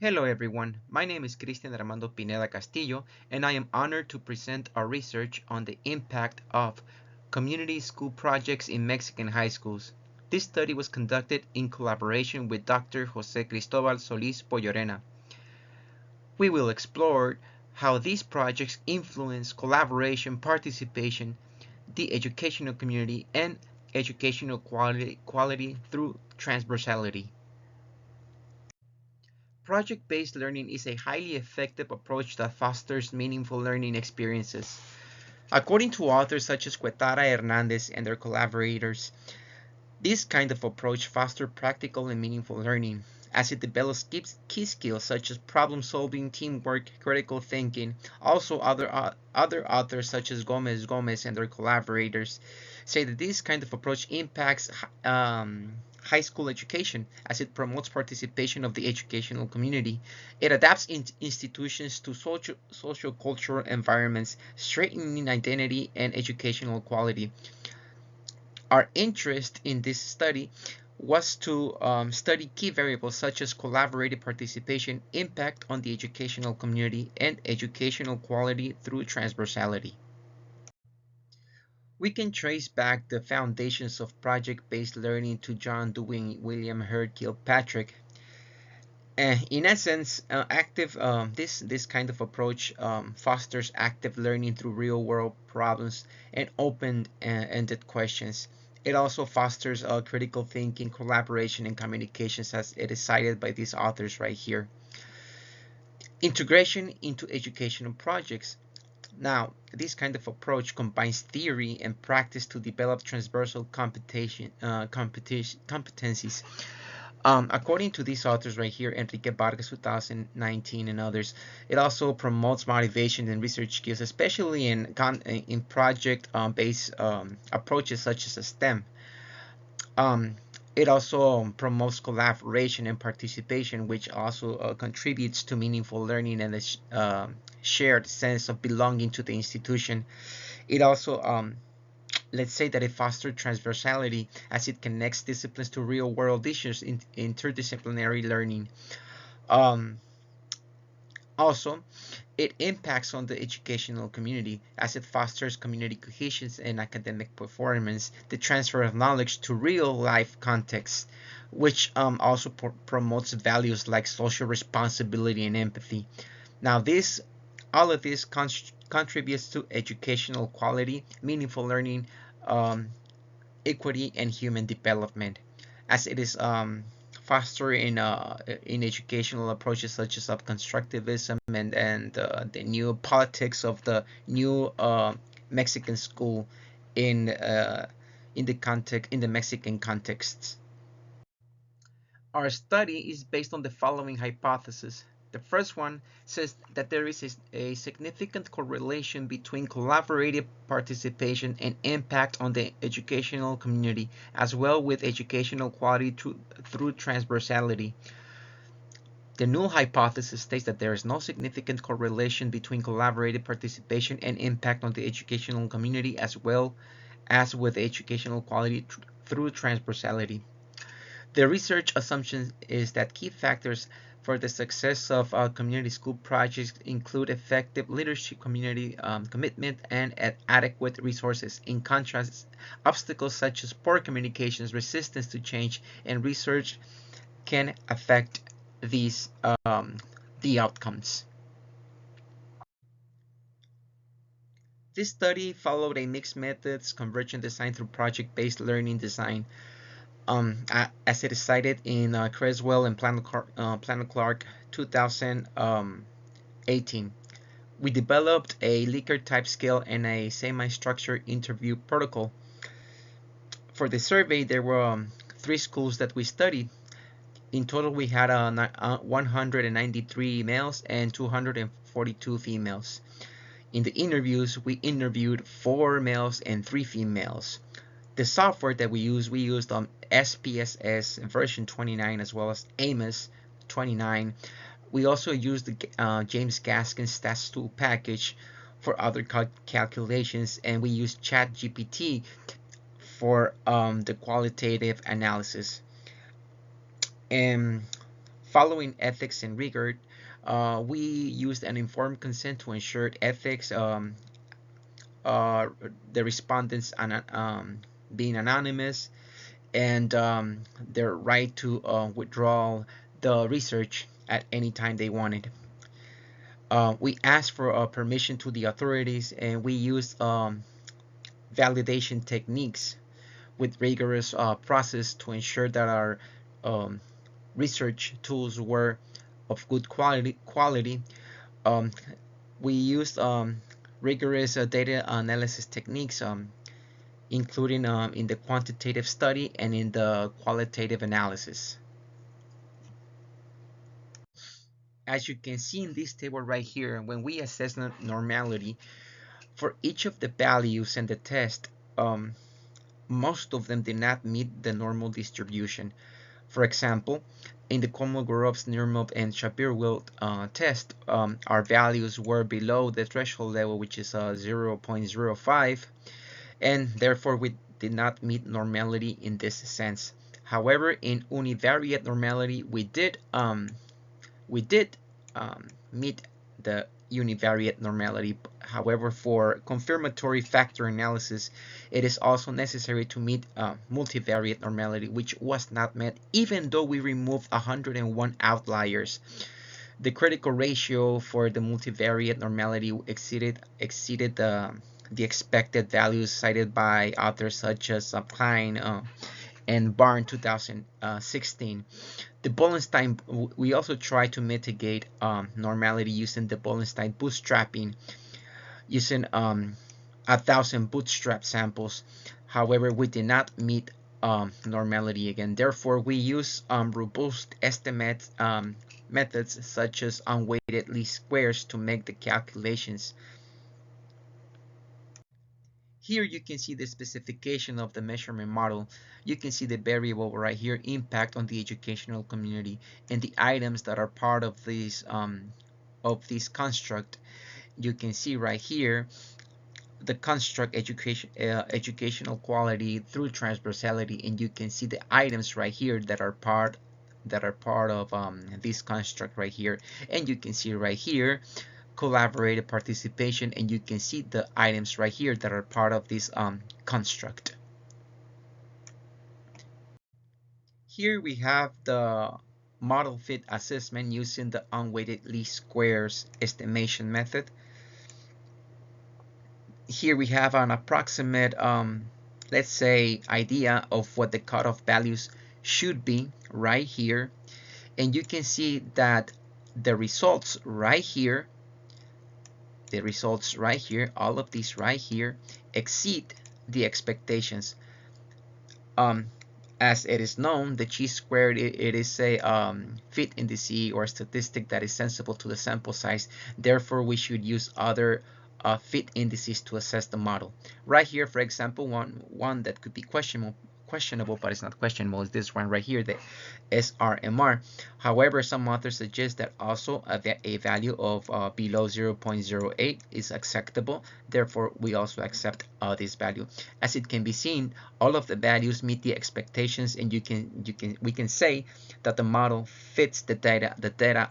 Hello everyone, my name is Cristian Armando Pineda Castillo and I am honored to present our research on the impact of community school projects in Mexican high schools. This study was conducted in collaboration with Dr. Jose Cristobal Solis Poyorena. We will explore how these projects influence collaboration, participation, the educational community, and educational quality through transversality. Project-based learning is a highly effective approach that fosters meaningful learning experiences. According to authors such as Cuetara Hernandez and their collaborators, this kind of approach fosters practical and meaningful learning, as it develops key skills such as problem solving, teamwork, critical thinking. Also, other authors such as Gomez and their collaborators say that this kind of approach impacts high school education as it promotes participation of the educational community. It adapts institutions to social cultural environments, strengthening identity and educational quality. Our interest in this study was to study key variables such as collaborative participation, impact on the educational community, and educational quality through transversality. We can trace back the foundations of project-based learning to John Dewey and William Herd Kilpatrick. In essence, this kind of approach fosters active learning through real-world problems and open-ended questions. It also fosters critical thinking, collaboration, and communications, as it is cited by these authors right here. Integration into educational projects. Now, this kind of approach combines theory and practice to develop transversal competencies. According to these authors right here, Enrique Vargas 2019 and others, it also promotes motivation and research skills, especially in project-based approaches such as STEM. It also promotes collaboration and participation, which also contributes to meaningful learning and a shared sense of belonging to the institution. It also let's say that it fosters transversality as it connects disciplines to real-world issues in interdisciplinary learning. Um, Also, it impacts on the educational community as it fosters community cohesion and academic performance, the transfer of knowledge to real-life contexts, which also promotes values like social responsibility and empathy. Now, all of this contributes to educational quality, meaningful learning, um, equity, and human development, as it is fostered in educational approaches such as constructivism and the new politics of the new Mexican school in uh, in the Mexican contexts. Our study is based on the following hypothesis. The first one says that there is a significant correlation between collaborative participation and impact on the educational community, as well with educational quality through transversality. The null hypothesis states that there is no significant correlation between collaborative participation and impact on the educational community, as well as with educational quality through transversality. The research assumption is that key factors for the success of community school projects include effective leadership, community commitment, and adequate resources. In contrast, obstacles such as poor communications, resistance to change, and research can affect these the outcomes. This study followed a mixed methods convergent design through project-based learning design. As it is cited in Creswell and Plano-Clark 2018. We developed a Likert type scale and a semi-structured interview protocol. For the survey, there were 3 schools that we studied. In total, we had 193 males and 242 females. In the interviews, we interviewed 4 males and 3 females. The software that we used SPSS version 29 as well as AMOS 29. We also used the James Gaskin Stats Tool package for other calculations, and we used ChatGPT for the qualitative analysis. And Following ethics and rigor, we used an informed consent to ensure ethics, uh, the respondents being anonymous, and their right to withdraw the research at any time they wanted. We asked for permission to the authorities, and we used validation techniques with rigorous process to ensure that our um, research tools were of good quality. Um, we used rigorous data analysis techniques, including in the quantitative study and in the qualitative analysis. As you can see in this table right here, when we assess normality, for each of the values in the test, most of them did not meet the normal distribution. For example, in the Kolmogorov, Smirnov, and Shapiro-Wilk test, our values were below the threshold level, which is 0.05, and therefore we did not meet normality in this sense. However, in univariate normality, we did meet the univariate normality. However, for confirmatory factor analysis, it is also necessary to meet multivariate normality, which was not met even though we removed 101 outliers. The critical ratio for the multivariate normality exceeded the expected values cited by authors such as Klein and Barn 2016. The Bollenstein, we also try to mitigate normality using the Bollenstein bootstrapping, using 1,000 bootstrap samples. However, we did not meet normality again. Therefore, we use robust estimate methods such as unweighted least squares to make the calculations. Here you can see the specification of the measurement model. You can see the variable right here, impact on the educational community, and the items that are part of this construct. You can see right here the construct educational quality through transversality, and you can see the items right here that are part of this construct right here, and you can see right here collaborative participation, and you can see the items right here that are part of this construct. Here we have the model fit assessment using the unweighted least squares estimation method. Here we have an approximate, let's say, idea of what the cutoff values should be right here, and you can see that the results right here, all of these right here, exceed the expectations. As it is known, the chi-squared, it is a fit indice or statistic that is sensible to the sample size. Therefore, we should use other fit indices to assess the model. Right here, for example, one that could be questionable, but it's not questionable, is this one right here, the SRMR. However, some authors suggest that also a value of below 0.08 is acceptable. Therefore, we also accept this value. As it can be seen, all of the values meet the expectations, and we can say that the model fits the data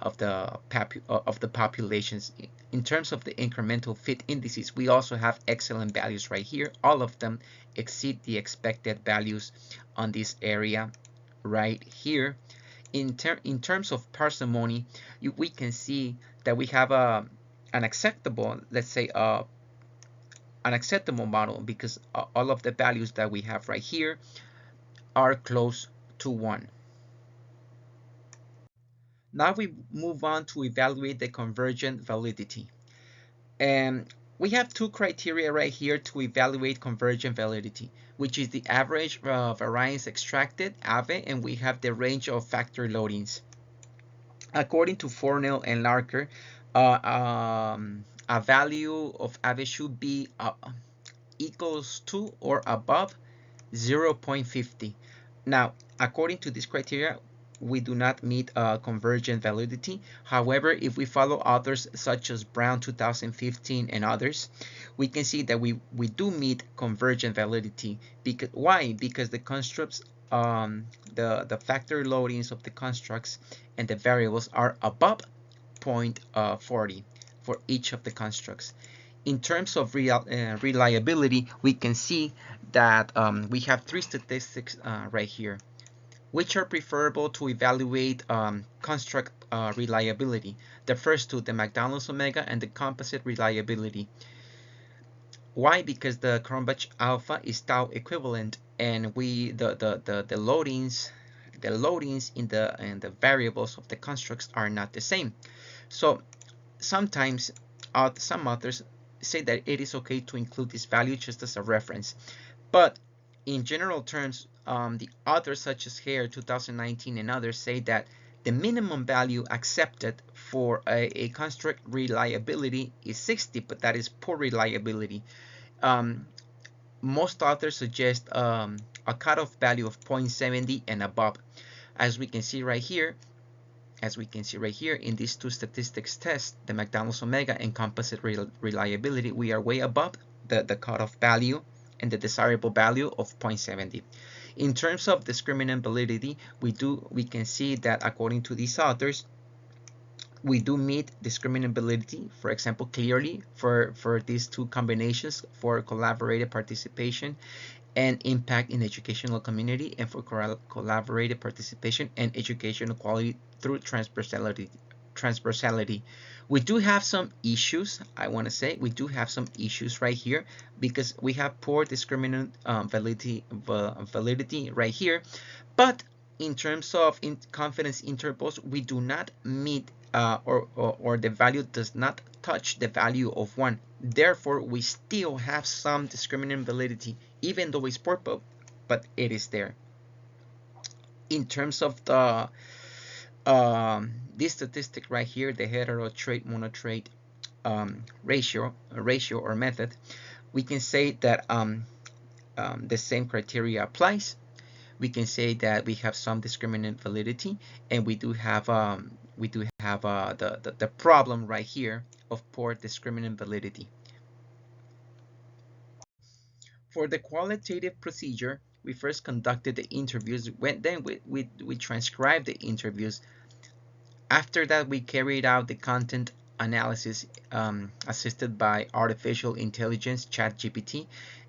of the populations. In terms of the incremental fit indices, we also have excellent values right here. All of them exceed the expected values on this area right here. In terms of parsimony, we can see that we have an acceptable, let's say, an acceptable model, because all of the values that we have right here are close to 1. Now we move on to evaluate the convergent validity. And we have two criteria right here to evaluate convergent validity, which is the average variance extracted, AVE, and we have the range of factor loadings. According to Fornell and Likert, a value of AVE should be equals to or above 0.50. Now, according to this criteria, we do not meet convergent validity. However, if we follow authors such as Brown 2015 and others, we can see that we do meet convergent validity. Why? Because the constructs the factor loadings of the constructs and the variables are above 0.40 for each of the constructs. In terms of reliability, we can see that we have three statistics right here, which are preferable to evaluate construct reliability. The first two, the McDonald's omega and the composite reliability. Why? Because the Cronbach alpha is tau equivalent, and the loadings in the variables of the constructs are not the same. So sometimes some authors say that it is okay to include this value just as a reference, but in general terms, the authors such as Hare 2019 and others say that the minimum value accepted for a construct reliability is 60, but that is poor reliability. Most authors suggest a cutoff value of 0.70 and above. As we can see right here, in these two statistics tests, the McDonald's omega and composite reliability, we are way above the cutoff value and the desirable value of 0.70. In terms of discriminant validity, we can see that according to these authors, we do meet discriminant validity, for example, clearly for these two combinations, for collaborative participation and impact in the educational community, and for collaborative participation and educational quality through transversality. We do have some issues, I want to say, we do have some issues right here, because we have poor discriminant validity right here, but in terms of confidence intervals, we do not meet or the value does not touch the value of 1. Therefore, we still have some discriminant validity, even though it's poor, but it is there. In terms of the this statistic right here, the hetero-trait monotrait ratio or method, we can say that the same criteria applies. We can say that we have some discriminant validity, and we do have the problem right here of poor discriminant validity. For the qualitative procedure, we first conducted the interviews, then we transcribed the interviews. After that, we carried out the content analysis assisted by artificial intelligence, ChatGPT,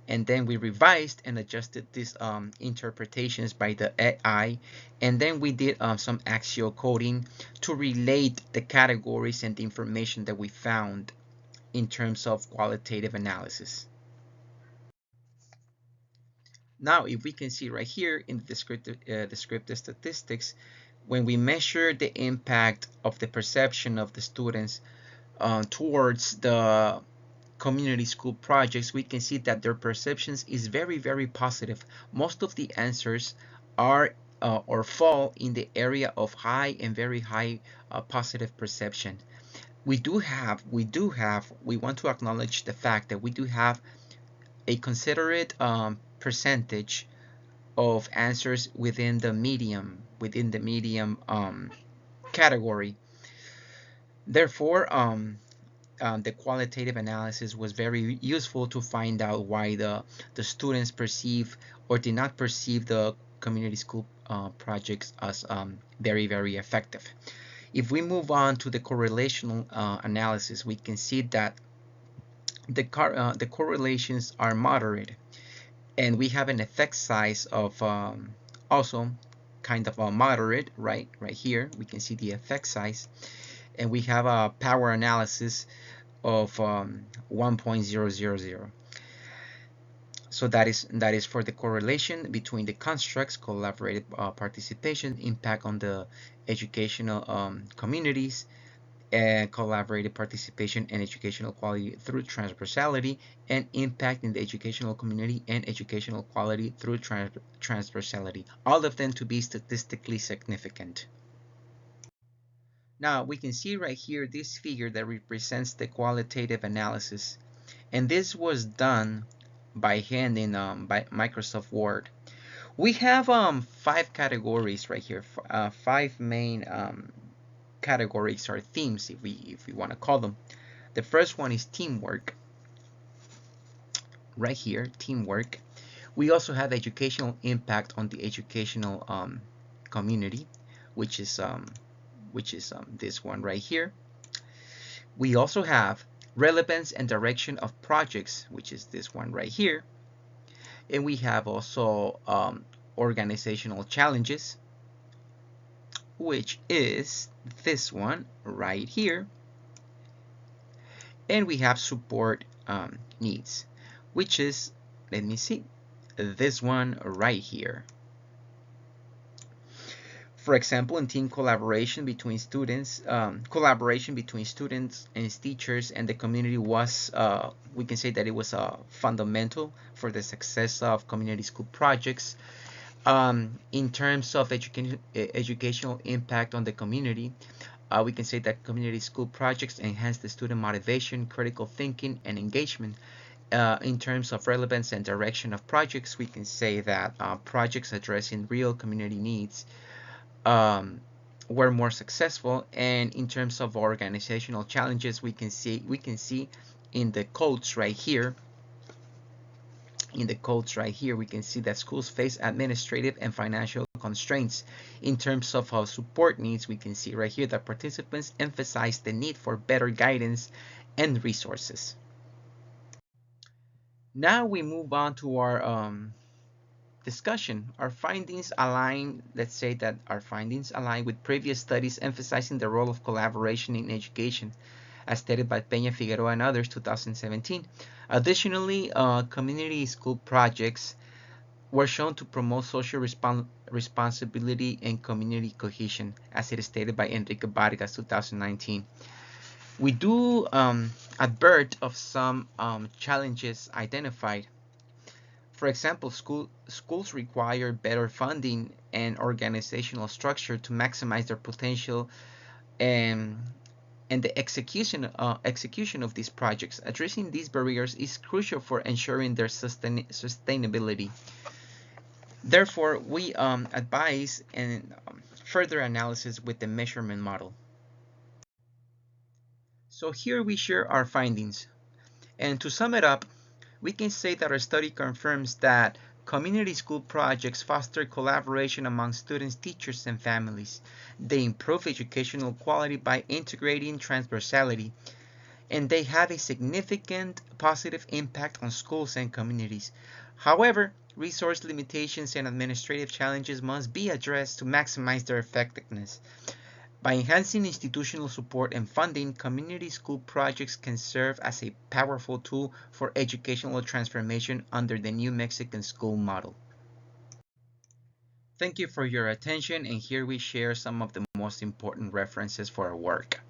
and then we revised and adjusted these interpretations by the AI, and then we did some axial coding to relate the categories and the information that we found in terms of qualitative analysis. Now, if we can see right here in the descriptive statistics, when we measure the impact of the perception of the students towards the community school projects, we can see that their perceptions is very, very positive. Most of the answers are or fall in the area of high and very high positive perception. We want to acknowledge the fact that we do have a considerate percentage of answers within the medium category. Therefore, the qualitative analysis was very useful to find out why the students perceive or did not perceive the community school projects as very, very effective. If we move on to the correlational analysis, we can see that the correlations are moderate, and we have an effect size of also kind of a moderate right here. We can see the effect size, and we have a power analysis of 1.000. So that is for the correlation between the constructs, collaborative participation, impact on the educational communities, and collaborative participation and educational quality through transversality, and impact in the educational community and educational quality through transversality, all of them to be statistically significant. Now we can see right here this figure that represents the qualitative analysis, and this was done by hand in by Microsoft Word. We have 5 categories right here, 5 main categories or themes, if we want to call them. The first one is teamwork. Right here, teamwork. We also have educational impact on the educational community, which is this one right here. We also have relevance and direction of projects, which is this one right here. And we have also organizational challenges, which is this one right here. And we have support needs, which is, let me see, this one right here. For example, in team collaboration between students, and teachers and the community was, we can say that it was fundamental for the success of community school projects. In terms of educational impact on the community, we can say that community school projects enhance the student motivation, critical thinking, and engagement. In terms of relevance and direction of projects, we can say that projects addressing real community needs were more successful. And in terms of organizational challenges, we can see in the codes right here. We can see that schools face administrative and financial constraints. In terms of our support needs, we can see right here that participants emphasize the need for better guidance and resources. Now we move on to our discussion. Our findings align, let's say that our findings align with previous studies emphasizing the role of collaboration in education, as stated by Peña Figueroa and others, 2017. Additionally, community school projects were shown to promote social responsibility and community cohesion, as it is stated by Enrique Vargas, 2019. We do advert of some challenges identified. For example, schools require better funding and organizational structure to maximize their potential and the execution of these projects. Addressing these barriers is crucial for ensuring their sustainability. Therefore, we advise and further analysis with the measurement model. So here we share our findings. And to sum it up, we can say that our study confirms that community school projects foster collaboration among students, teachers, and families. They improve educational quality by integrating transversality, and they have a significant positive impact on schools and communities. However, resource limitations and administrative challenges must be addressed to maximize their effectiveness. By enhancing institutional support and funding, community school projects can serve as a powerful tool for educational transformation under the New Mexican school model. Thank you for your attention, and here we share some of the most important references for our work.